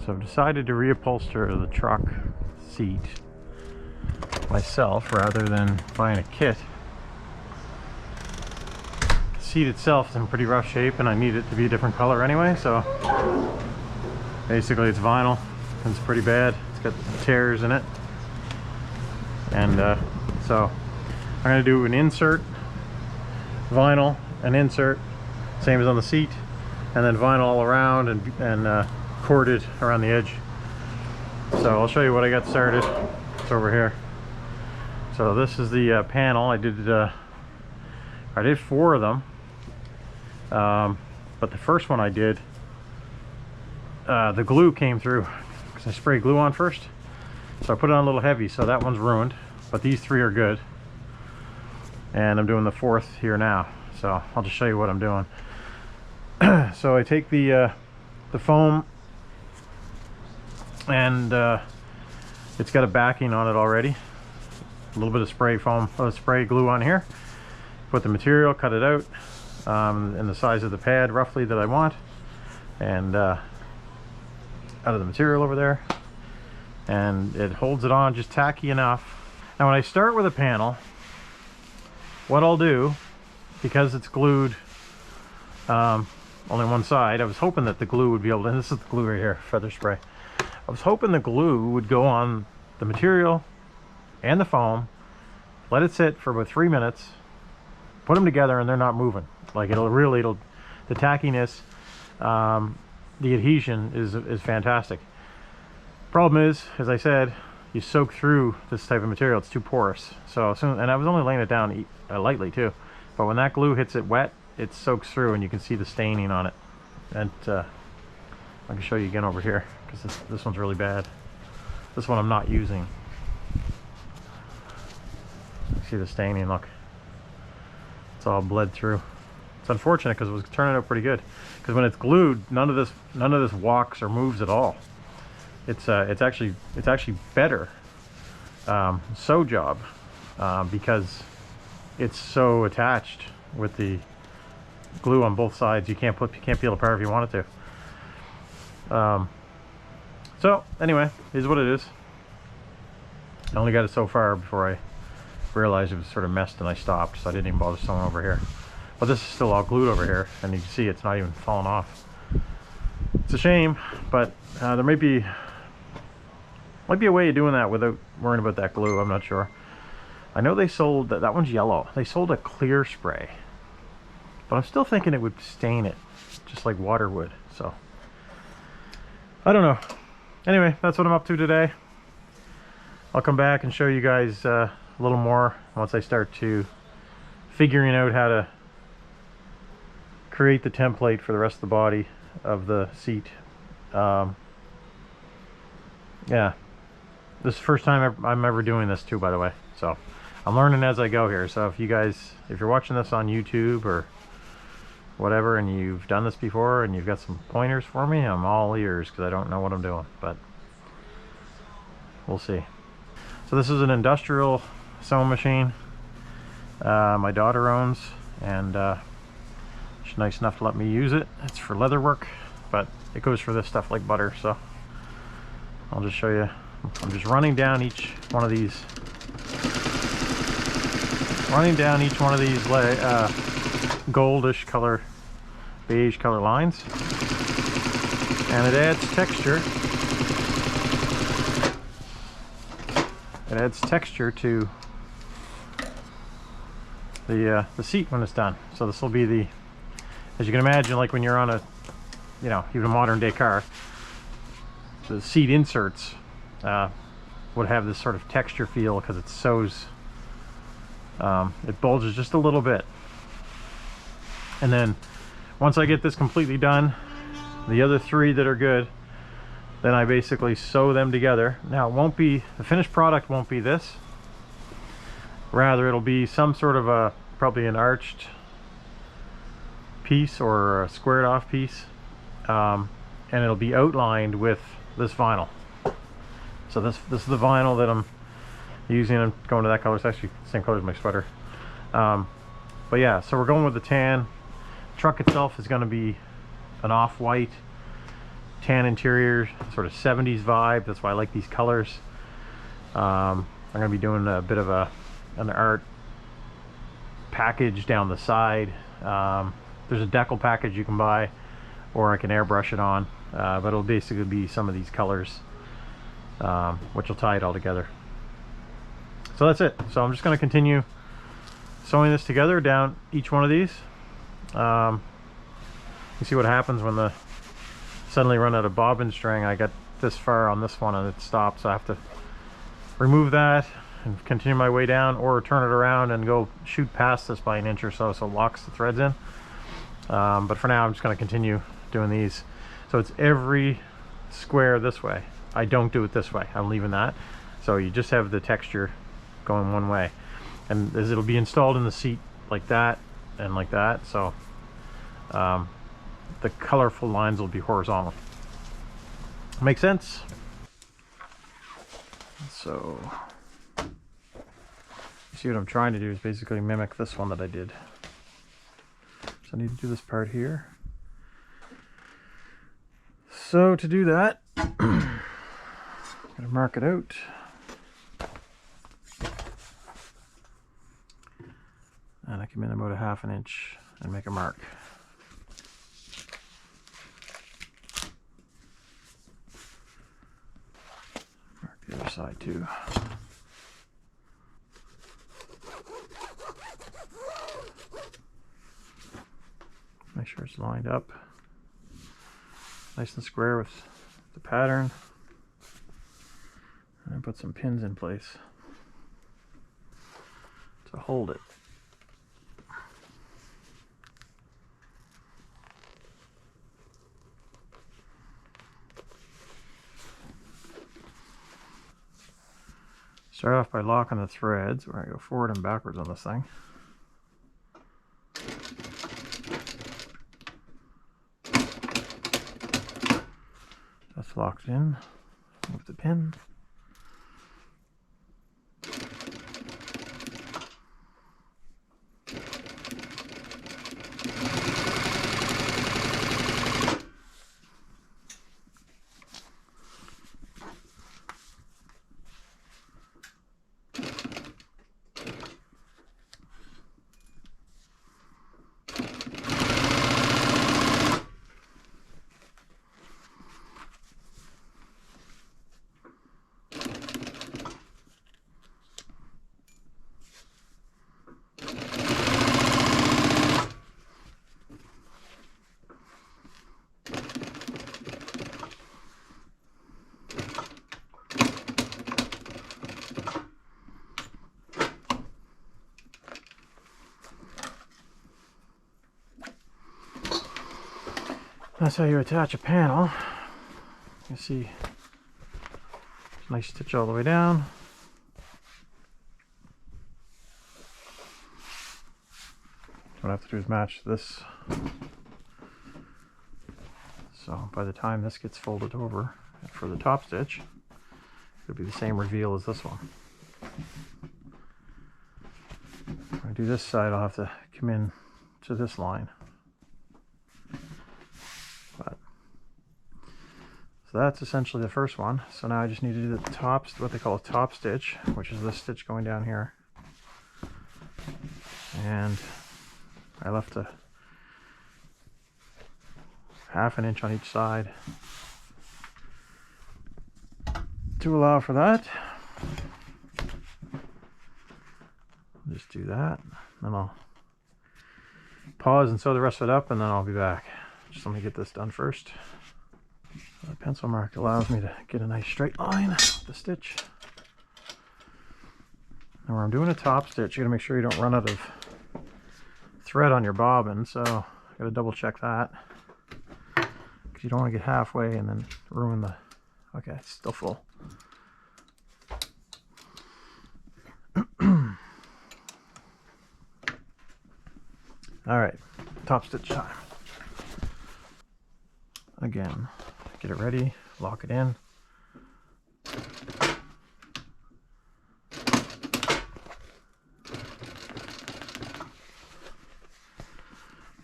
So I've decided to reupholster the truck seat myself rather than buying a kit. The seat itself is in pretty rough shape and I need it to be a different color anyway, so basically it's vinyl and it's pretty bad. It's got tears in it. And so I'm going to do an insert, vinyl, an insert, same as on the seat, and then vinyl all around and corded around the edge. So I'll show you what I got started. It's over here. So this is the panel. I did 4 of them, but the first one I did, the glue came through because I sprayed glue on first. So I put it on a little heavy, so that one's ruined, but these 3 are good. And I'm doing the 4th here now, so I'll just show you what I'm doing. So I take the foam, and it's got a backing on it already. A little bit of spray foam, spray glue on here. Put the material, cut it out in the size of the pad roughly that I want, and out of the material over there, and it holds it on just tacky enough. Now when I start with a panel, what I'll do, because it's glued only one side, I was hoping that the glue would be able to, and this is the glue right here, feather spray. I was hoping the glue would go on the material and the foam, let it sit for about 3 minutes, put them together, and they're not moving. Like the tackiness, the adhesion is fantastic. Problem is, as I said, you soak through this type of material, it's too porous. So soon, and I was only laying it down lightly too, but when that glue hits it wet, it soaks through and you can see the staining on it. And I can show you again over here, because this one's really bad. This one I'm not using. See the staining, look. It's all bled through. It's unfortunate because it was turning out pretty good. Because when it's glued, none of this walks or moves at all. It's actually better sew job because it's so attached with the glue on both sides. You can't peel it apart if you want it to. So anyway, here's what it is. I only got it so far before I realized it was sort of messed and I stopped, so I didn't even bother sewing over here. But this is still all glued over here, and you can see it's not even falling off. It's a shame, but there might be a way of doing that without worrying about that glue. I'm not sure. I know they sold that one's yellow. They sold a clear spray, but I'm still thinking it would stain it just like water would. So I don't know. Anyway, that's what I'm up to today. I'll come back and show you guys a little more once I start to figuring out how to create the template for the rest of the body of the seat. Yeah, this is the first time I'm ever doing this too, by the way, so I'm learning as I go here. So if you're watching this on YouTube or whatever and you've done this before and you've got some pointers for me, I'm all ears, because I don't know what I'm doing, but we'll see. So this is an industrial sewing machine my daughter owns, and she's nice enough to let me use it. It's for leather work, but it goes for this stuff like butter. So I'll just show you. I'm just running down each one of these goldish color, beige color lines, and it adds texture. It adds texture to the seat when it's done. So this will be the, as you can imagine, like when you're on a, even a modern day car, the seat inserts would have this sort of texture feel because it sews, it bulges just a little bit. And then once I get this completely done, the other 3 that are good, then I basically sew them together. Now it won't be, the finished product won't be this. Rather, it'll be some sort of probably an arched piece or a squared off piece. And it'll be outlined with this vinyl. So this is the vinyl that I'm using. I'm going to that color. It's actually the same color as my sweater. But yeah, so we're going with the tan. The truck itself is going to be an off-white. tan interior, sort of 70s vibe. That's why I like these colors. I'm going to be doing a bit of an art package down the side. There's a decal package you can buy, or I can airbrush it on, but it'll basically be some of these colors, which will tie it all together. So that's it. So I'm just going to continue sewing this together down each one of these. You see what happens when the suddenly run out of bobbin string. I got this far on this one and it stopped, so I have to remove that and continue my way down, or turn it around and go shoot past this by an inch or so, so it locks the threads in. But for now I'm just going to continue doing these. So it's every square this way. I don't do it this way. I'm leaving that. So you just have the texture going one way, and as it'll be installed in the seat like that and like that, so the colorful lines will be horizontal. Make sense? So you see what I'm trying to do is basically mimic this one that I did. So I need to do this part here. So to do that, I'm gonna mark it out. And I come in about a ½ inch and make a mark. Mark the other side too. Make sure it's lined up nice and square with the pattern. And put some pins in place to hold it. Start off by locking the threads. We're going to go forward and backwards on this thing. That's locked in. Move the pin. That's how you attach a panel. You see, nice stitch all the way down. What I have to do is match this. So by the time this gets folded over for the top stitch, it'll be the same reveal as this one. When I do this side, I'll have to come in to this line. So that's essentially the first one. So now I just need to do the top, what they call a top stitch, which is this stitch going down here. And I left a ½ inch on each side to allow for that. Just do that. Then I'll pause and sew the rest of it up, and then I'll be back. Just let me get this done first. The pencil mark allows me to get a nice straight line with the stitch. And where I'm doing a top stitch, you gotta make sure you don't run out of thread on your bobbin, so I gotta double check that, because you don't want to get halfway and then ruin the, okay, it's still full. All right, top stitch time. Again, get it ready, lock it in.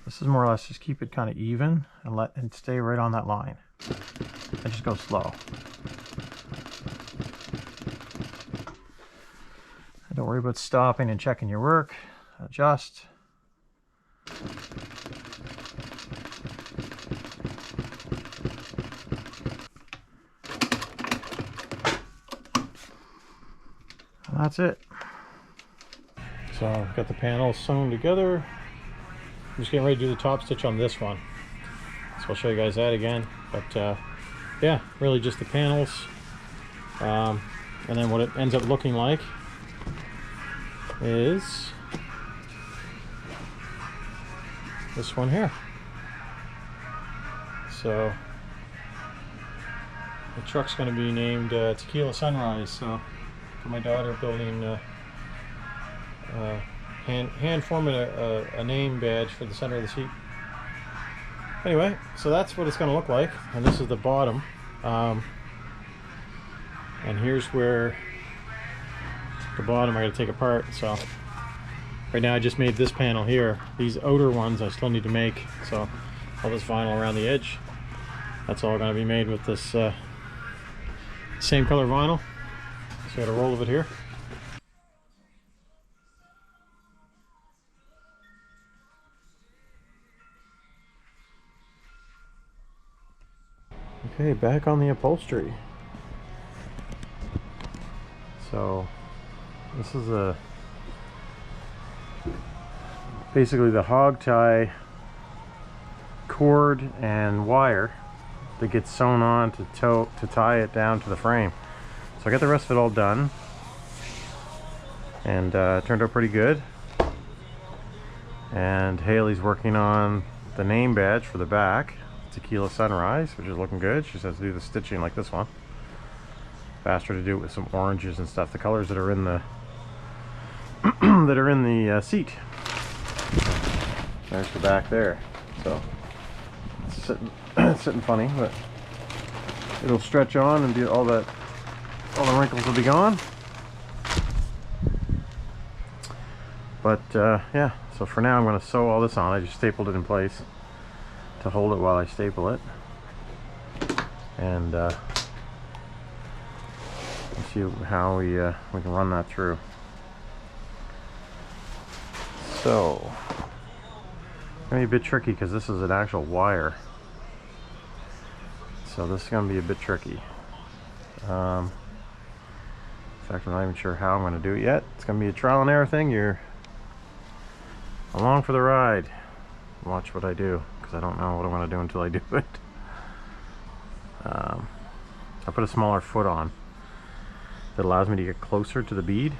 This is more or less just keep it kind of even and stay right on that line. I just go slow. Don't worry about stopping and checking your work. Adjust. And that's it. So I've got the panels sewn together. I'm just getting ready to do the top stitch on this one. So I'll show you guys that again. But yeah, really just the panels. And then what it ends up looking like is this one here. So the truck's going to be named Tequila Sunrise. So for my daughter building hand forming a name badge for the center of the seat. Anyway, so that's what it's going to look like, and this is the bottom. And here's where the bottom I got to take apart. So right now I just made this panel here. These outer ones I still need to make. So all this vinyl around the edge, that's all going to be made with this same color vinyl. So I got a roll of it here. Okay, back on the upholstery. So this is basically the hog tie cord and wire that gets sewn on to tie it down to the frame. So I got the rest of it all done, and it turned out pretty good. And Haley's working on the name badge for the back, Tequila Sunrise, which is looking good. She says to do the stitching like this one. Asked her to do it with some oranges and stuff, the colors that are in the seat. There's the back there. So it's sitting, it's sitting funny, but it'll stretch on and all the wrinkles will be gone. But yeah, so for now I'm going to sew all this on. I just stapled it in place to hold it while I staple it, and let's see how we can run that through. So it's going to be a bit tricky because this is an actual wire, so this is going to be a bit tricky. In fact, I'm not even sure how I'm going to do it yet. It's going to be a trial and error thing. You're along for the ride. Watch what I do, because I don't know what I'm going to do until I do it. I put a smaller foot on that allows me to get closer to the bead,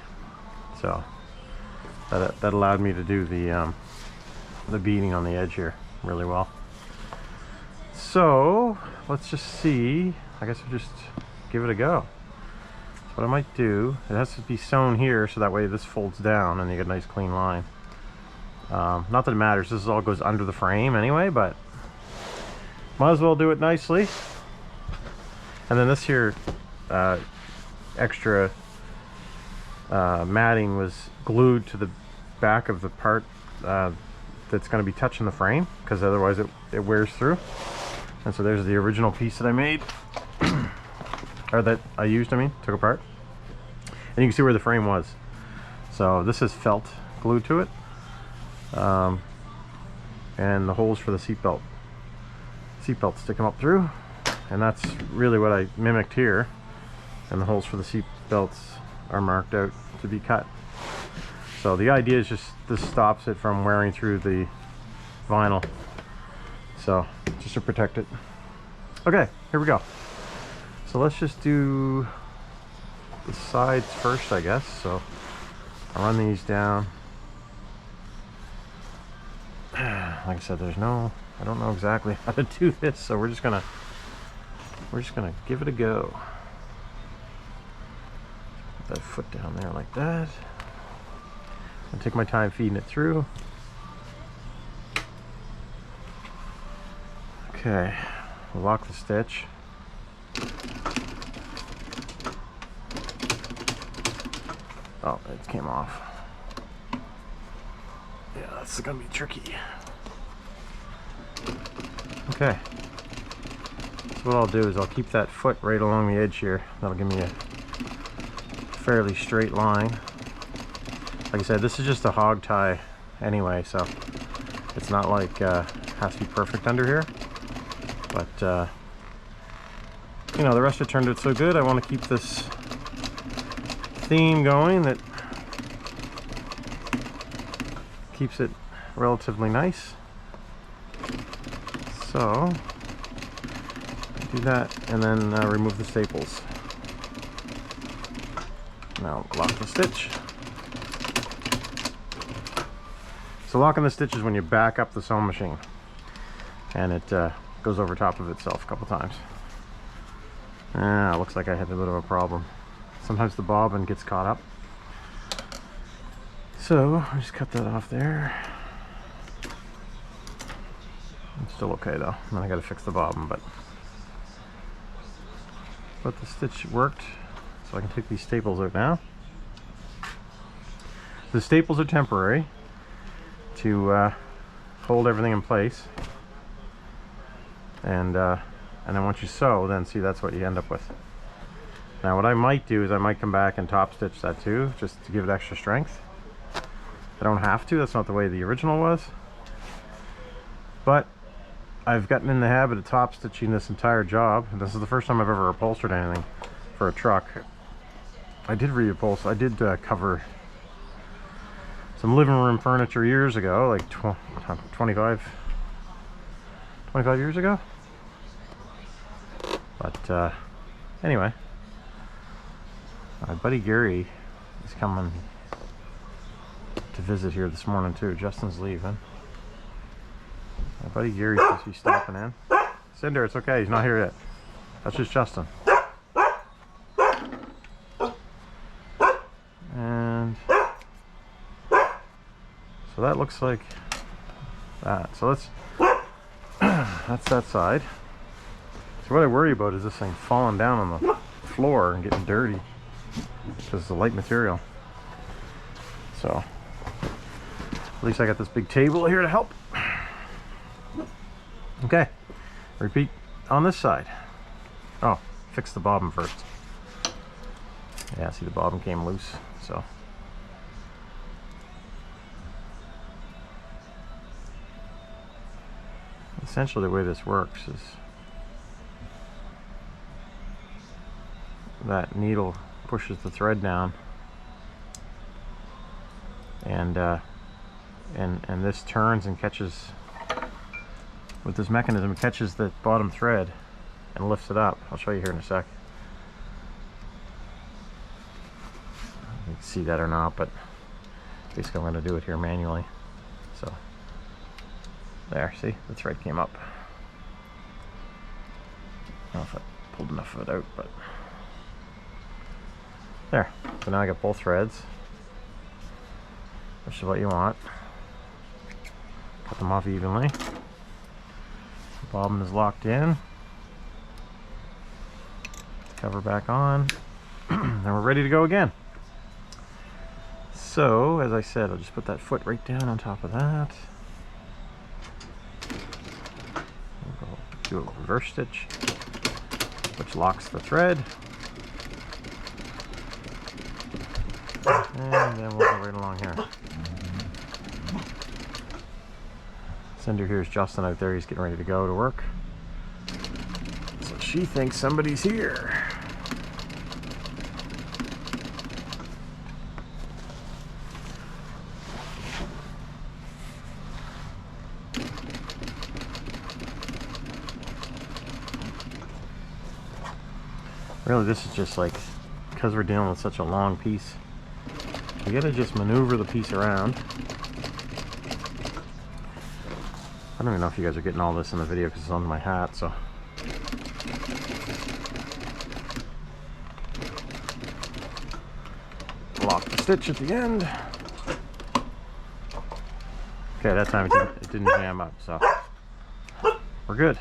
so that allowed me to do the beading on the edge here really well. So let's just see. I guess we'll just give it a go. So what I might do, it has to be sewn here so that way this folds down and you get a nice clean line. Not that it matters, this all goes under the frame anyway, but might as well do it nicely. And then this here extra matting was glued to the back of the part that's going to be touching the frame, because otherwise it wears through. And so there's the original piece that I made, or that I used, took apart. And you can see where the frame was. So this is felt glued to it. And the holes for the seat belts stick them up through, and that's really what I mimicked here. And the holes for the seat belts are marked out to be cut. So the idea is just this stops it from wearing through the vinyl, so just to protect it. Okay, here we go. So let's just do the sides first, I guess. So I'll run these down. Like I said, I don't know exactly how to do this, so we're just gonna give it a go. Put that foot down there like that. I'll take my time feeding it through. Okay, we'll lock the stitch. Oh, it came off. Yeah, that's gonna be tricky. Okay, So what I'll do is I'll keep that foot right along the edge here. That'll give me a fairly straight line. Like I said, this is just a hog tie anyway, so it's not like has to be perfect under here. But you know, the rest of it turned out so good. I want to keep this theme going that keeps it relatively nice. So do that and then remove the staples. Now lock the stitch. So locking the stitch is when you back up the sewing machine and it goes over top of itself a couple times. Looks like I had a bit of a problem. Sometimes the bobbin gets caught up. So I just cut that off there. It's still okay though. And then I gotta fix the bobbin, but the stitch worked. So I can take these staples out now. The staples are temporary to hold everything in place. And then once you sew, then see, that's what you end up with. Now what I might do is I might come back and top stitch that too, just to give it extra strength. I don't have to, that's not the way the original was. But I've gotten in the habit of top stitching this entire job, and this is the first time I've ever upholstered anything for a truck. I did re-upholster, I did cover some living room furniture years ago, like 25 years ago. But anyway, my buddy Gary is coming to visit here this morning too. Justin's leaving. My buddy Gary's supposed to be stopping in. Cinder, it's okay, he's not here yet. That's just Justin. And so that looks like that. So let's that's that side. So what I worry about is this thing falling down on the floor and getting dirty because it's a light material. So at least I got this big table here to help. Okay, repeat on this side. Oh, fix the bobbin first. Yeah, see, the bobbin came loose, so. Essentially the way this works is that needle pushes the thread down and this turns and catches, with this mechanism, it catches the bottom thread and lifts it up. I'll show you here in a sec. You can see that or not, but basically I'm going to do it here manually. So there, see, the thread came up. I don't know if I pulled enough of it out, but there. So now I got both threads, which is what you want. Cut them off evenly. The bobbin is locked in. Cover back on. Then we're ready to go again. So, as I said, I'll just put that foot right down on top of that. We'll do a reverse stitch, which locks the thread. And then we'll go right along here. Cinder, here's Justin out there. He's getting ready to go to work. So she thinks somebody's here. Really, this is just like, because we're dealing with such a long piece, you gotta just maneuver the piece around. I don't even know if you guys are getting all this in the video because it's on my hat, so. Lock the stitch at the end. Okay, that time it didn't jam up, so we're good.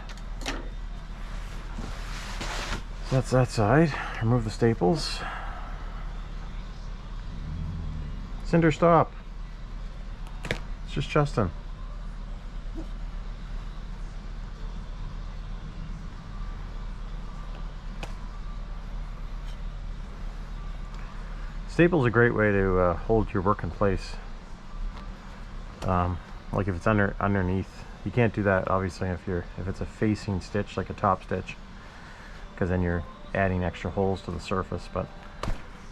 So that's that side. Remove the staples. Cinder, stop. It's just Justin. Staple's a great way to hold your work in place. Like if it's underneath, you can't do that obviously if it's a facing stitch, like a top stitch, because then you're adding extra holes to the surface. But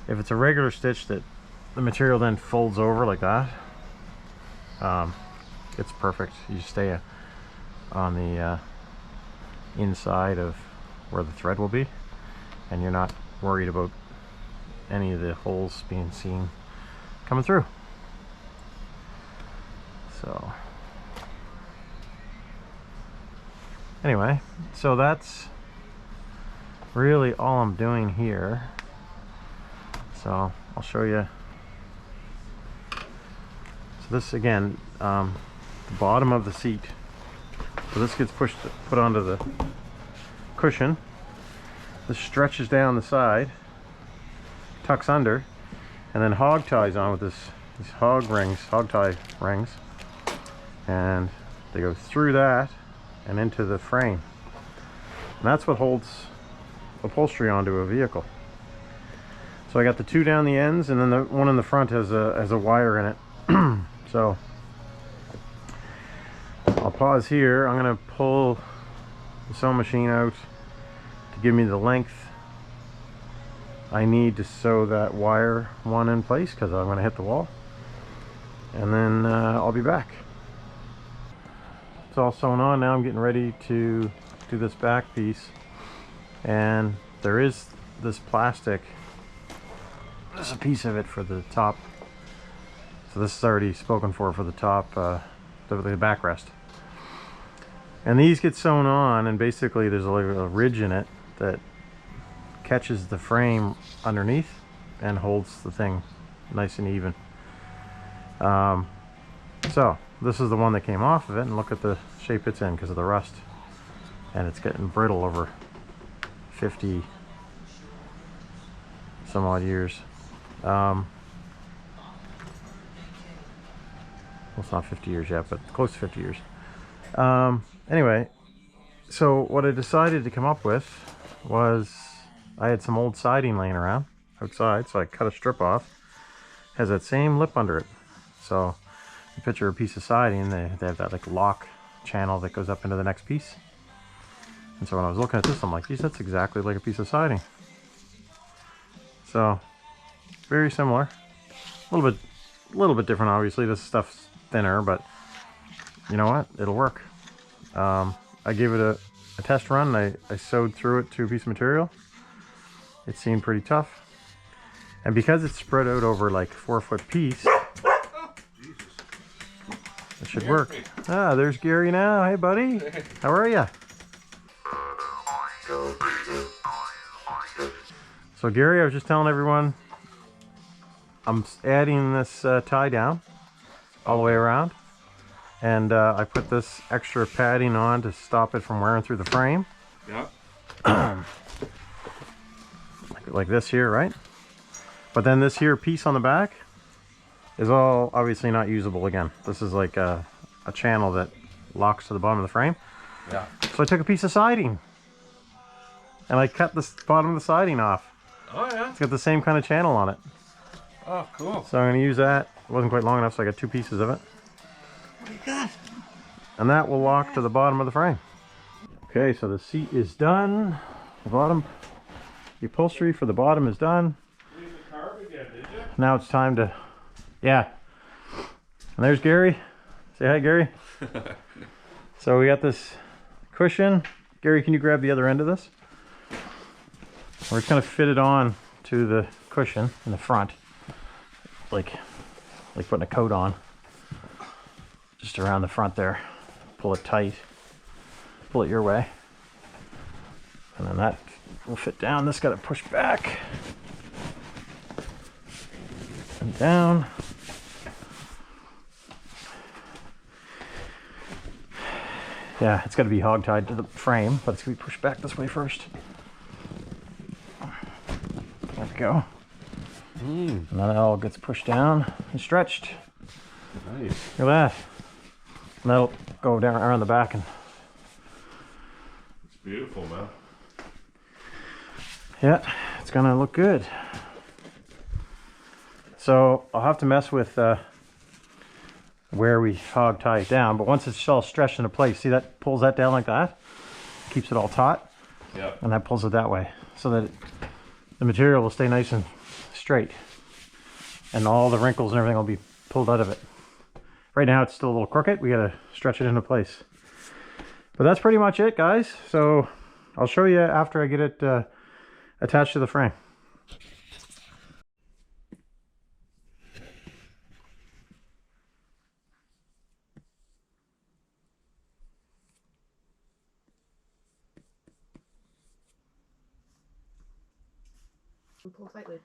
if it's a regular stitch that the material then folds over like that, it's perfect. You stay on the inside of where the thread will be, and you're not worried about any of the holes being seen coming through. So anyway, so that's really all I'm doing here. So I'll show you. So this again, the bottom of the seat. So this gets put onto the cushion. This stretches down the side, tucks under, and then hog ties on with these hog tie rings, and they go through that and into the frame. And that's what holds upholstery onto a vehicle. So I got the two down the ends, and then the one in the front has a wire in it. So I'll pause here. I'm going to pull the sewing machine out to give me the length I need to sew that wire one in place, because I'm going to hit the wall, and then I'll be back. It's all sewn on now. I'm getting ready to do this back piece, and there is this plastic. There's a piece of it for the top, so this is already spoken for the top, the backrest. And these get sewn on, and basically there's like a ridge in it that catches the frame underneath and holds the thing nice and even. So this is the one that came off of it, and look at the shape it's in because of the rust, and it's getting brittle over 50 some odd years. Well, it's not 50 years yet, but close to 50 years. Anyway, so what I decided to come up with was, I had some old siding laying around outside, so I cut a strip off. It has that same lip under it. So you picture a piece of siding, they have that like lock channel that goes up into the next piece. And so when I was looking at this, I'm like, geez, that's exactly like a piece of siding. So very similar, a little bit different obviously. This stuff's thinner, but you know what, it'll work. I gave it a test run. I sewed through it to a piece of material. It seemed pretty tough, and because it's spread out over like 4-foot piece, it should work. Ah, there's Gary now. Hey buddy, how are you? So Gary, I was just telling everyone, I'm adding this tie down all the way around, and I put this extra padding on to stop it from wearing through the frame. Yeah. Like this here, right? But then this here piece on the back is all obviously not usable again. This is like a channel that locks to the bottom of the frame. Yeah. So I took a piece of siding and I cut the bottom of the siding off. Oh yeah. It's got the same kind of channel on it. Oh, cool. So I'm going to use that. It wasn't quite long enough, so I got two pieces of it. What do you got? And that will lock to the bottom of the frame. Okay, so the seat is done. The bottom, the upholstery for the bottom is done. Leave the carb again, did you? Now it's time to, yeah. And there's Gary. Say hi, Gary. So we got this cushion. Gary, can you grab the other end of this? We're just going to fit it on to the cushion in the front, like putting a coat on, just around the front there. Pull it tight, pull it your way, and then that will fit down. This got to push back and down. Yeah, it's got to be hog tied to the frame, but it's going to be pushed back this way first. There we go. And then it all gets pushed down and stretched. Nice. Look at that. And that'll go down around the back. And it's beautiful, man. Yeah, it's gonna look good. So I'll have to mess with where we hog tie it down, but once it's all stretched into place, see that pulls that down like that? Keeps it all taut. Yeah. And that pulls it that way so that the material will stay nice and straight. And all the wrinkles and everything will be pulled out of it. Right now it's still a little crooked. We gotta stretch it into place. But that's pretty much it, guys. So I'll show you after I get it attached to the frame. And pull tightly.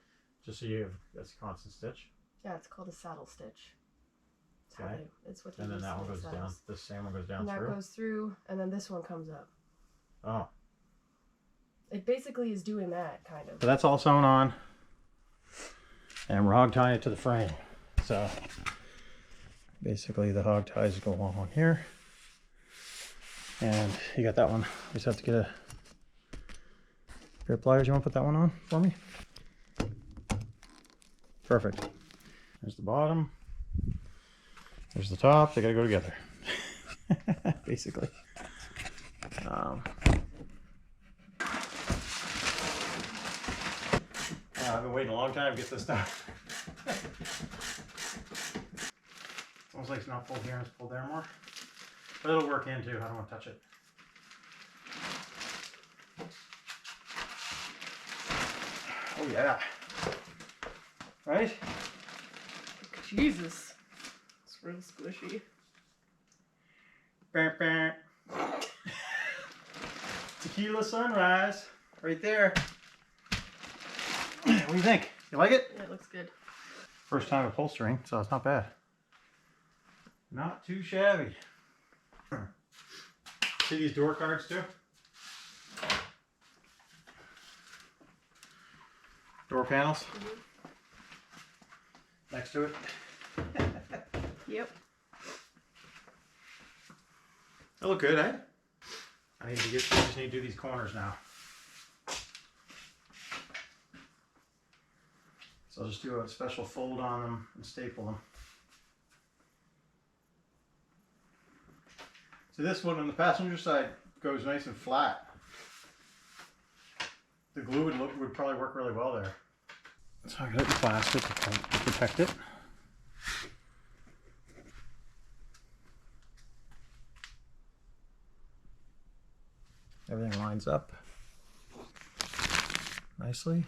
Just so you have that's a constant stitch. Yeah, it's called a saddle stitch. Okay. It's what they And then use that one in goes down. saddles. This same one goes down And that through. goes through, and then this one comes up. Oh. It basically is doing that, kind of. So that's all sewn on. And we're hog tying it to the frame. So basically the hog ties go along here. And you got that one. You just have to get a pair of pliers. You want to put that one on for me? Perfect. There's the bottom. There's the top. They gotta go together. Basically. I've been waiting a long time to get this done. It's almost like it's not pulled here and it's pulled there more. But it'll work in too. I don't want to touch it. Oh yeah. Right? Jesus. It's real squishy. Bam, bam. Tequila sunrise. Right there. What do you think? You like it? Yeah, it looks good. First time upholstering, so it's not bad. Not too shabby. See these door cards too? Door panels. Mm-hmm. Next to it. Yep. They look good, eh? I just need to do these corners now. So I'll just do a special fold on them and staple them. So this one on the passenger side goes nice and flat. The glue would probably work really well there. So I got the plastic to protect it. Everything lines up nicely.